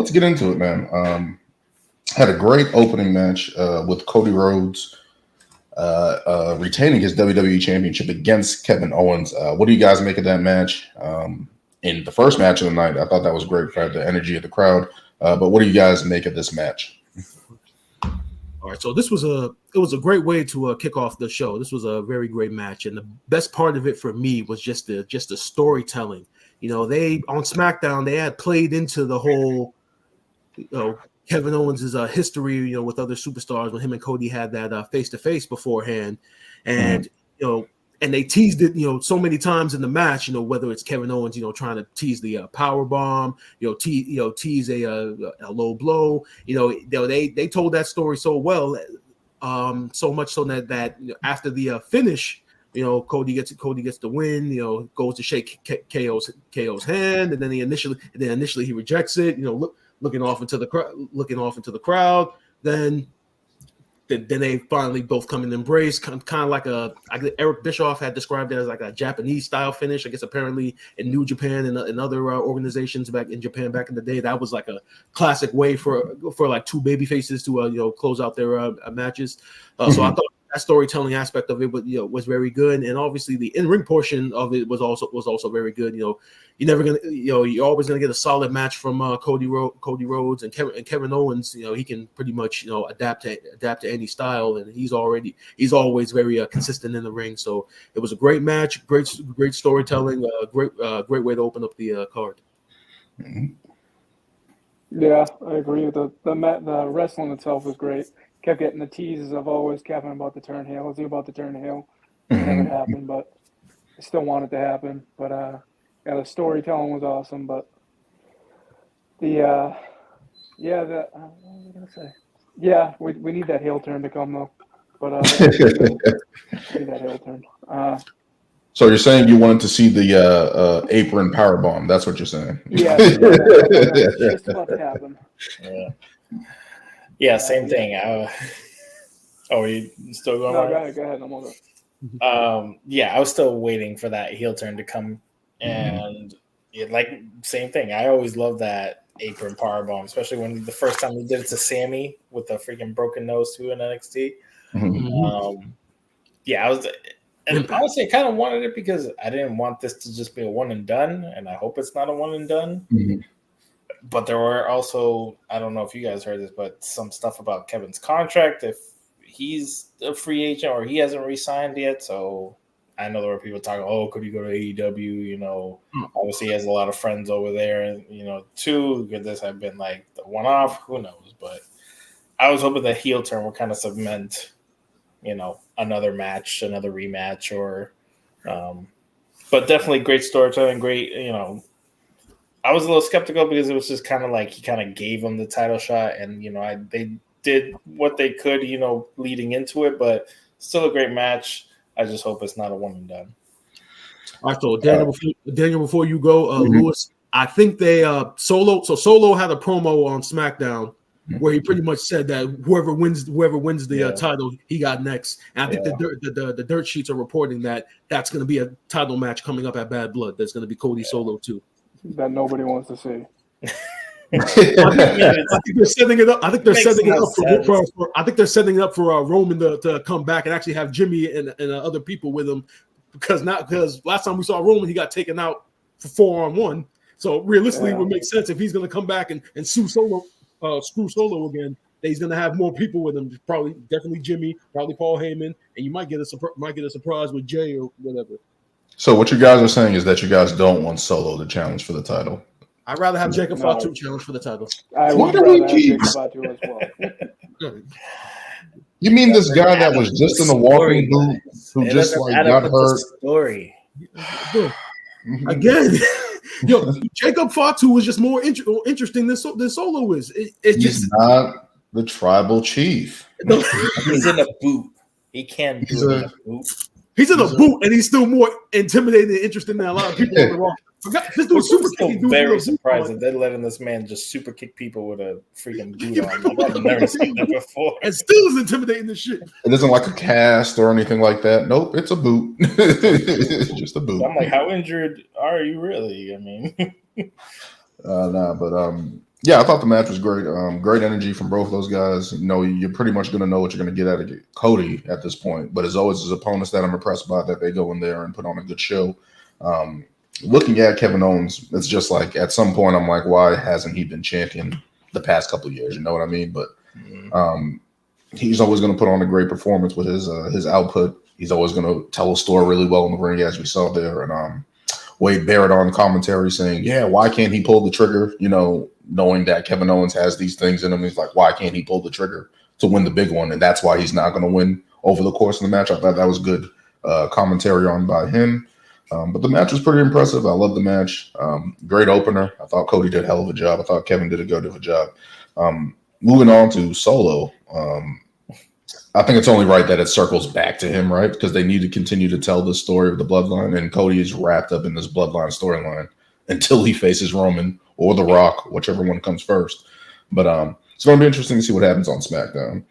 let's get into it, man. Had a great opening match with Cody Rhodes retaining his WWE Championship against Kevin Owens. What do you guys make of that match? In the first match of the night, I thought that was great for the energy of the crowd. But what do you guys make of this match? All right, so it was a great way to kick off the show. This was a very great match, and the best part of it for me was just the storytelling. They on SmackDown they had played into the whole, Kevin Owens' history, with other superstars when him and Cody had that face-to-face beforehand, and and they teased it, so many times in the match, whether it's Kevin Owens, trying to tease the power bomb, tease a low blow, they told that story so well, so much so that after the finish, Cody gets the win, goes to shake KO's hand, and then initially he rejects it, looking off into the crowd. Then they finally both come in embrace, kind of like Eric Bischoff had described it as like a Japanese style finish. I guess apparently in New Japan and other organizations back in Japan back in the day, that was like a classic way for like two baby faces to close out their matches. So I thought that storytelling aspect of it was very good, and obviously the in-ring portion of it was also very good. You're always gonna get a solid match from Cody Rhodes and Kevin Owens. He can pretty much adapt to any style, and he's always very consistent in the ring. So it was a great match, great storytelling, great way to open up the card. Yeah, I agree. The wrestling itself was great. Kept getting the teases of always Kevin about to turn heel. Is he about to turn heel? It never happened, but I still want it to happen. But the storytelling was awesome. But what was I gonna say? Yeah, we need that heel turn to come though. But we need that heel turn. So you're saying you wanted to see the apron powerbomb? That's what you're saying? Yeah, it's just about to happen. Yeah, same thing. Are you still going on? Go ahead. I'm all good. I was still waiting for that heel turn to come, and same thing. I always love that apron powerbomb, especially when the first time we did it to Sammy with the freaking broken nose too in NXT. I was, and honestly, I kind of wanted it because I didn't want this to just be a one and done, and I hope it's not a one and done. But there were also, I don't know if you guys heard this, but some stuff about Kevin's contract, if he's a free agent or he hasn't re-signed yet. So I know there were people talking, could he go to AEW? Obviously he has a lot of friends over there. And, too, could this have been like the one-off? Who knows? But I was hoping that heel turn would kind of cement, another match, another rematch, or but definitely great storytelling, great, I was a little skeptical because it was just kind of like he kind of gave him the title shot, and they did what they could, leading into it, but still a great match. I just hope it's not a one and done. All right, so Daniel, before you go, Lewis, I think they Solo had a promo on SmackDown where he pretty much said that whoever wins the title, he got next. And I think the dirt sheets are reporting that that's going to be a title match coming up at Bad Blood. That's going to be Cody Solo too. That nobody wants to see. I think they're setting it up. I think they're setting it up for Roman to come back and actually have Jimmy and other people with him, because last time we saw Roman, he got taken out for 4-on-1. So realistically, it would make sense if he's going to come back and screw Solo again. That he's going to have more people with him. Definitely Jimmy, probably Paul Heyman, and you might get a surprise with Jay or whatever. So what you guys are saying is that you guys don't want Solo to challenge for the title. I'd rather have Jacob Fatu challenge for the title. I would rather have Jacob Fatu as well. You mean this guy that was just in the walking boot who just got hurt? Story. Again, Jacob Fatu was just more interesting than Solo is. He's not the tribal chief. He's in a boot. He can't do it in a boot. He's in a boot, and he's still more intimidating and interesting than a lot of people on the roster. This dude's super kick. Very surprised that they're letting this man just super kick people with a freaking boot on. I've never seen that before. And still is intimidating the shit. It isn't like a cast or anything like that. Nope, it's a boot. It's just a boot. I'm like, how injured are you really? I mean, Yeah, I thought the match was great. Great energy from both of those guys. You know, you're pretty much going to know what you're going to get out of Cody at this point. But as always, his opponents that I'm impressed by that they go in there and put on a good show. Looking at Kevin Owens, it's just like at some point I'm like, why hasn't he been champion the past couple of years? You know what I mean? But he's always going to put on a great performance with his output. He's always going to tell a story really well in the ring, as we saw there. And Wade Barrett on commentary saying, yeah, why can't he pull the trigger? You know, knowing that Kevin Owens has these things in him. He's like, why can't he pull the trigger to win the big one? And that's why he's not going to win over the course of the match. I thought that was good commentary on by him. But the match was pretty impressive. I love the match. Great opener. I thought Cody did a hell of a job. I thought Kevin did a good of a job. Moving on to Solo, I think it's only right that it circles back to him, right? Because they need to continue to tell the story of the bloodline, and Cody is wrapped up in this bloodline storyline until he faces Roman or The Rock, whichever one comes first. But it's going to be interesting to see what happens on SmackDown.